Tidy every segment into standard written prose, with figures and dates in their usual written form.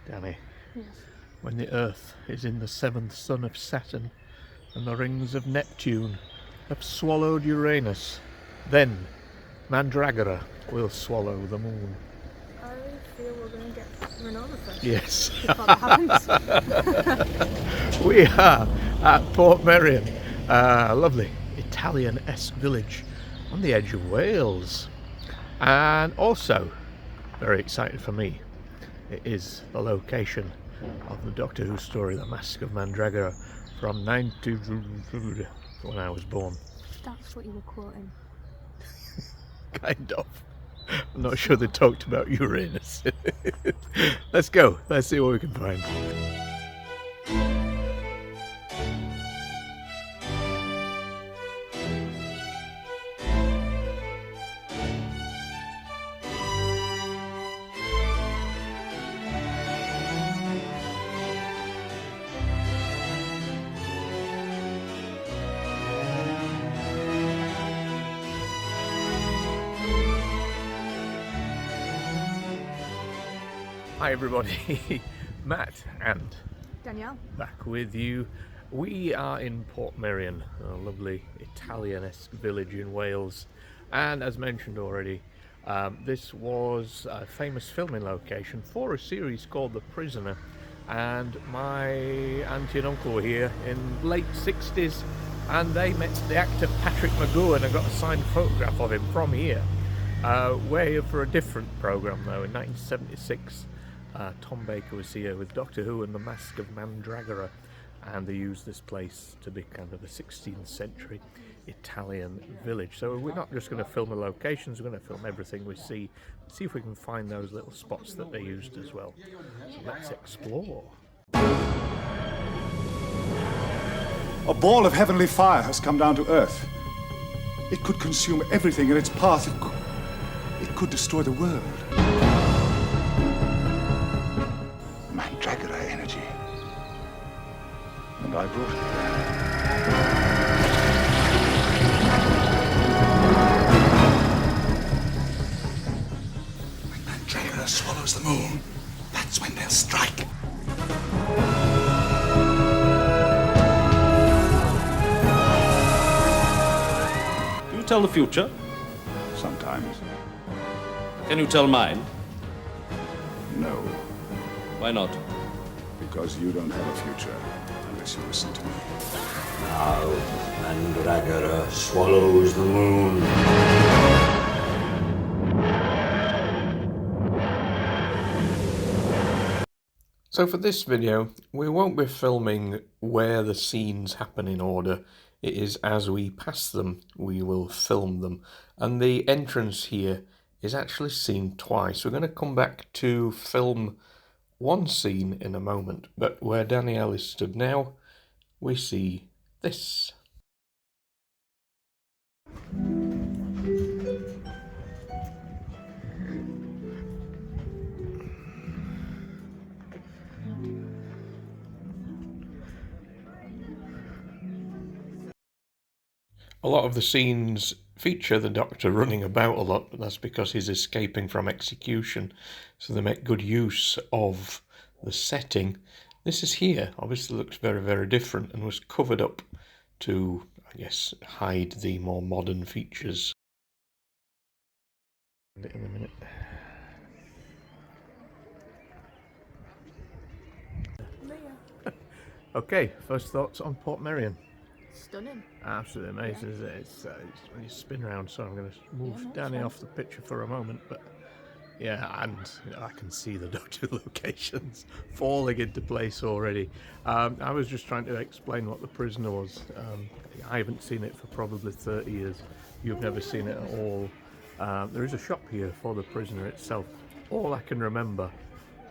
Danny. Yes. When the Earth is in the seventh sun of Saturn and the rings of Neptune have swallowed Uranus, then Mandragora will swallow the moon. I feel we're going to get run over first. Yes. Before that happens. We are at Portmeirion, a lovely Italian-esque village on the edge of Wales. And also, very exciting for me, it is the location of the Doctor Who story, The Masque of Mandragora, from 90 when I was born. That's what you were quoting. Kind of. I'm not sure they talked about Uranus. Let's go. Let's see what we can find. Hi everybody, Matt and Danielle. back with you. We are in Portmeirion, a lovely Italian-esque village in Wales, and as mentioned already, this was a famous filming location for a series called The Prisoner, and my auntie and uncle were here in late 60s and they met the actor Patrick McGowan and got a signed photograph of him from here. We're here for a different programme though. In 1976 Tom Baker was here with Doctor Who and the Masque of Mandragora, and they used this place to be kind of a 16th century Italian village. So we're not just going to film the locations, we're going to film everything we see if we can find those little spots that they used as well. So let's explore. A ball of heavenly fire has come down to Earth. It could consume everything in its path. It could destroy the world. Mandragora energy. And I brought it there. When Mandragora swallows the moon, that's when they'll strike. Do you tell the future? Sometimes. Can you tell mine? No. Why not? Because you don't have a future unless you listen to me. Now, Mandragora swallows the moon. So for this video, we won't be filming where the scenes happen in order. It is as we pass them, we will film them. And the entrance here is actually seen twice. We're going to come back to film one scene in a moment, but where Danielle is stood now, we see this. A lot of the scenes feature the Doctor running about a lot, but that's because he's escaping from execution, so they make good use of the setting. This is here, obviously looks very, very different and was covered up to, I guess, hide the more modern features. In a minute. Okay, first thoughts on Portmeirion. Stunning. Absolutely amazing, isn't it? It's when you spin around, so I'm going to move Danny off the picture for a moment, but yeah, and I can see the Doctor locations falling into place already. I was just trying to explain what The Prisoner was. I haven't seen it for probably 30 years. You've never seen it at all. There is a shop here for The Prisoner itself. All I can remember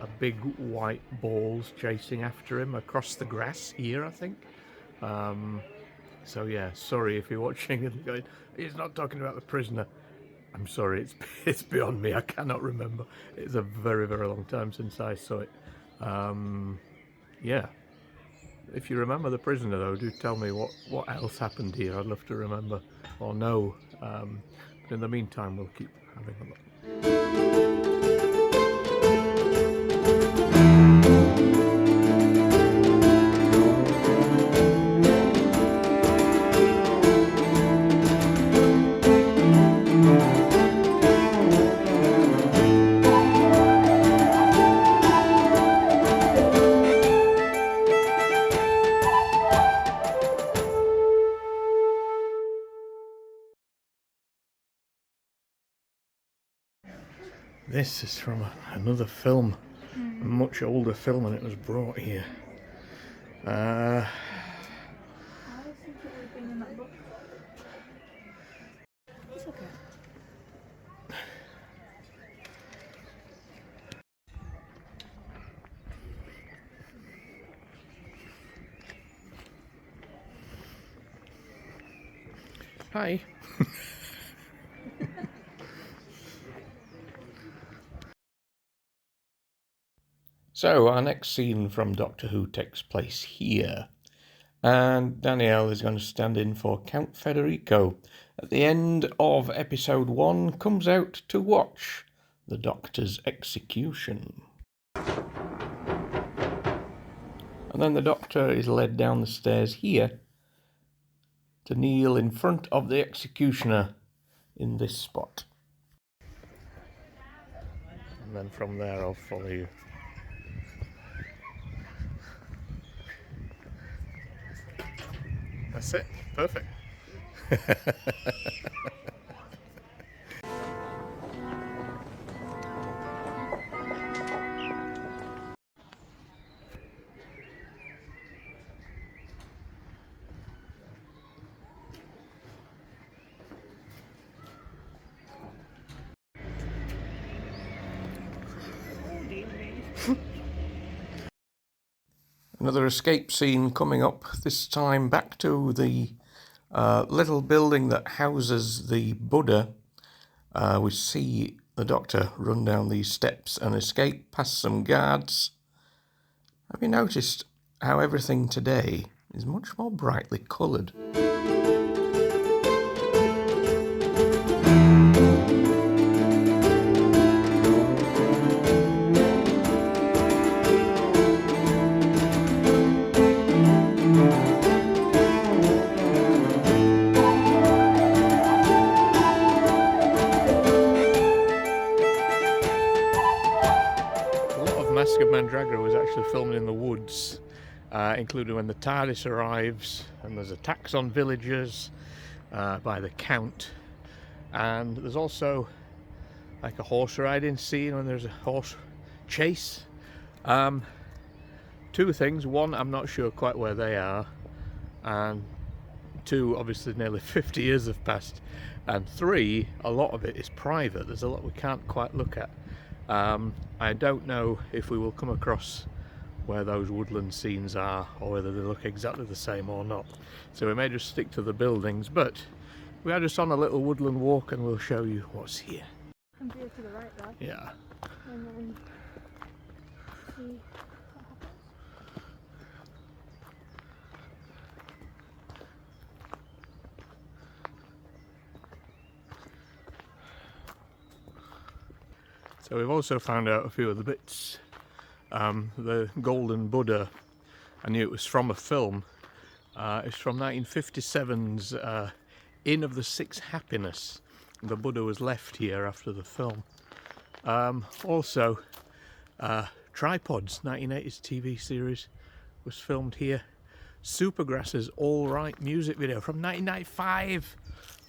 are big white balls chasing after him across the grass here, I think. So yeah, sorry if you're watching and going, he's not talking about The Prisoner. I'm sorry, it's beyond me. I cannot remember. It's a very, very long time since I saw it. Yeah. If you remember The Prisoner, though, do tell me what else happened here. I'd love to remember or know. But in the meantime, we'll keep having a look. this is from another film, a much older film, and it was brought here. I think it would have been in that book. It's okay. Hi. So our next scene from Doctor Who takes place here, and Danielle is going to stand in for Count Federico. At the end of episode 1, comes out to watch the Doctor's execution. And then the Doctor is led down the stairs here to kneel in front of the executioner in this spot. And then from there I'll follow you. That's it. Perfect. Another escape scene coming up, this time back to the little building that houses the Buddha. We see the Doctor run down these steps and escape past some guards. Have you noticed how everything today is much more brightly coloured? Masque of Mandragora was actually filmed in the woods, including when the TARDIS arrives and there's attacks on villagers by the Count, and there's also like a horse riding scene when there's a horse chase. Two things: one, I'm not sure quite where they are, and two, obviously nearly 50 years have passed, and three, a lot of it is private. There's a lot we can't quite look at. I don't know if we will come across where those woodland scenes are, or whether they look exactly the same or not. So we may just stick to the buildings, but we are just on a little woodland walk and we'll show you what's here. And veer to the right there. Yeah. And then see what happens. So we've also found out a few of the bits. The Golden Buddha, I knew it was from a film. It's from 1957's Inn of the Six Happiness. The Buddha was left here after the film. Also, Tripods, 1980s TV series, was filmed here. Supergrass's All Right music video from 1995,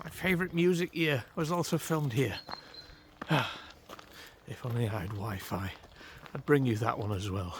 my favourite music year, was also filmed here. If only I had Wi-Fi, I'd bring you that one as well.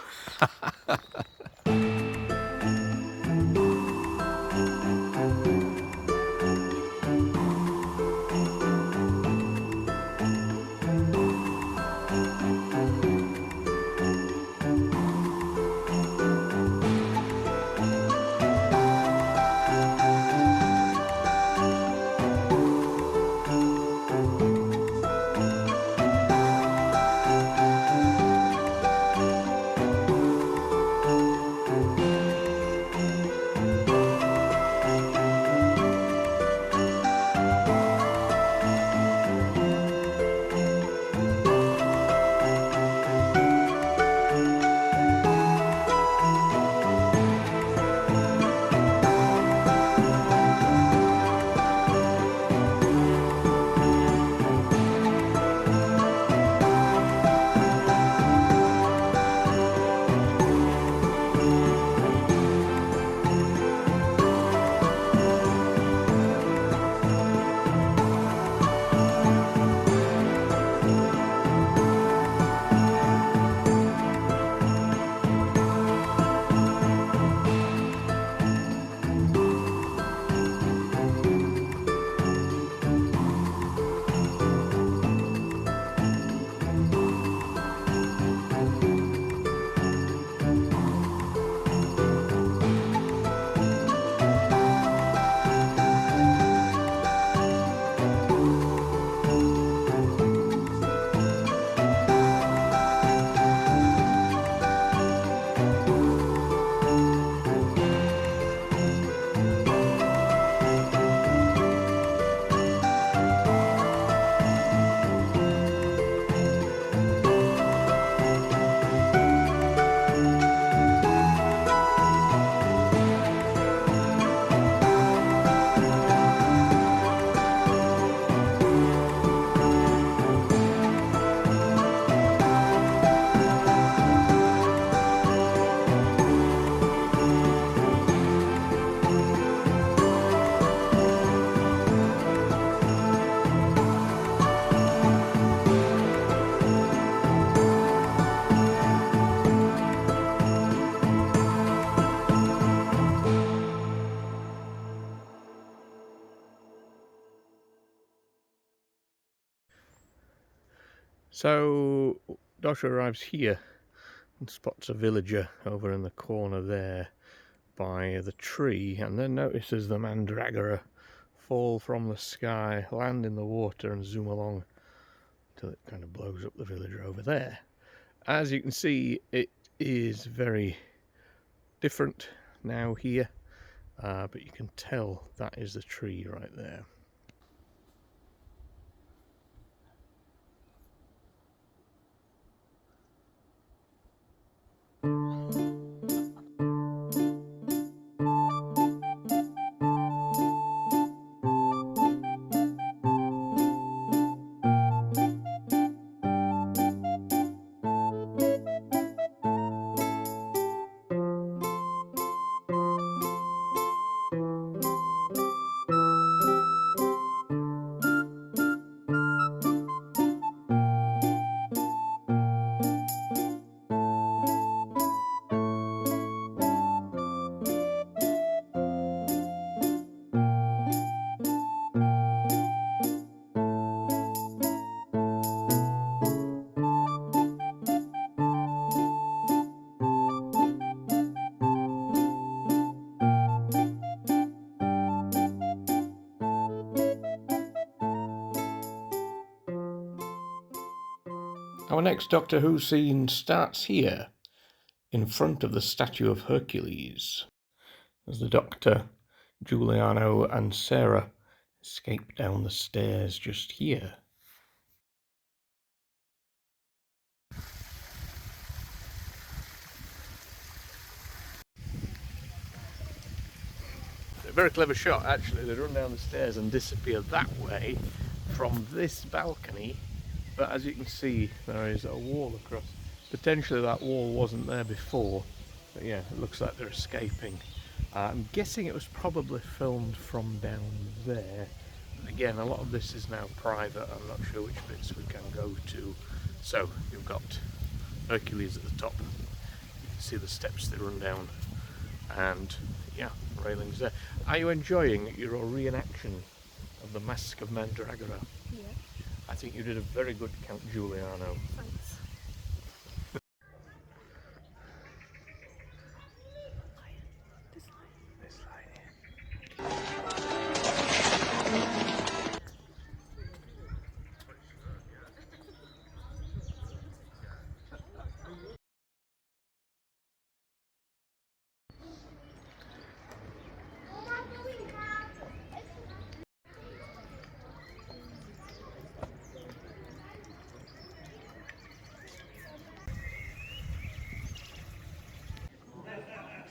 So Dodger arrives here and spots a villager over in the corner there by the tree, and then notices the Mandragora fall from the sky, land in the water, and zoom along till it kind of blows up the villager over there. As you can see, it is very different now here, but you can tell that is the tree right there. Our next Doctor Who scene starts here, in front of the statue of Hercules, as the Doctor, Giuliano and Sarah escape down the stairs just here. A very clever shot actually. They run down the stairs and disappear that way from this balcony, but as you can see there is a wall across. Potentially that wall wasn't there before, but yeah, it looks like they're escaping. I'm guessing it was probably filmed from down there. Again, a lot of this is now private. I'm not sure which bits we can go to. So you've got Hercules at the top. You can see the steps they run down, and yeah, railings there. Are you enjoying your reenaction of the Masque of Mandragora? Yeah. I think you did a very good Count Giuliano. Thanks. This line here.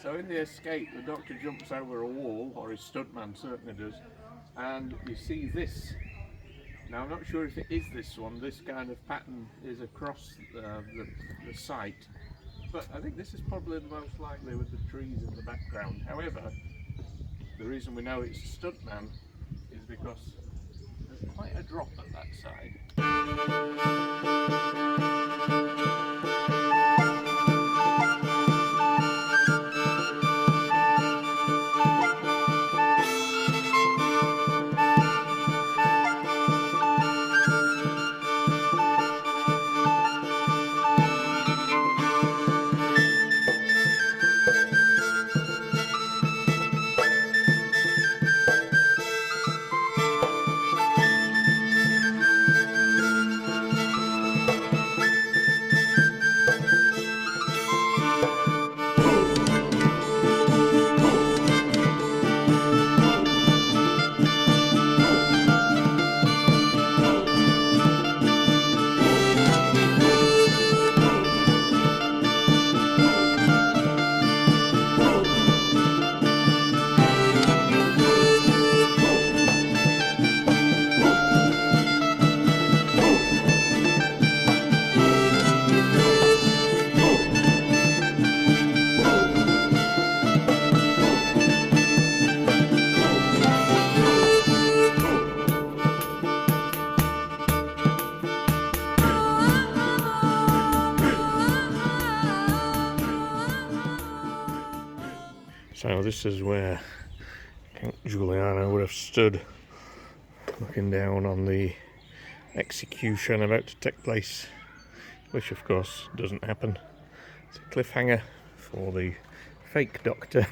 So in the escape, the Doctor jumps over a wall, or his stuntman certainly does, and you see this. Now I'm not sure if it is this one. This kind of pattern is across the site, but I think this is probably the most likely with the trees in the background. However, the reason we know it's a stuntman is because there's quite a drop at that side. So this is where Count Giuliano would have stood, looking down on the execution about to take place, which of course doesn't happen. It's a cliffhanger for the fake doctor.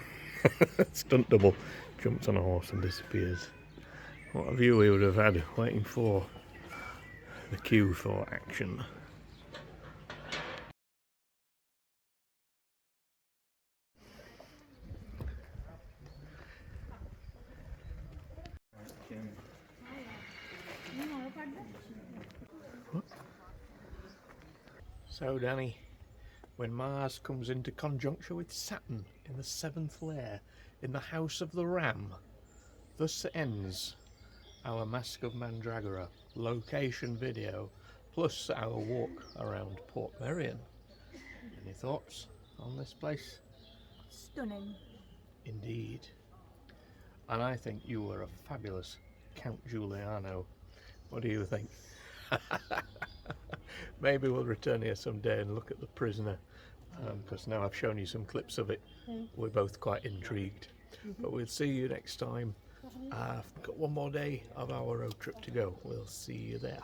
Stunt double jumps on a horse and disappears. What a view we would have had waiting for the cue for action. So Danny, when Mars comes into conjunction with Saturn in the 7th lair in the House of the Ram, thus ends our Masque of Mandragora location video plus our walk around Portmeirion. Any thoughts on this place? Stunning. Indeed. And I think you were a fabulous Count Giuliano. What do you think? Maybe we'll return here someday and look at the prisoner, because now I've shown you some clips of it, we're both quite intrigued. But we'll see you next time. I've got one more day of our road trip to go. We'll see you there.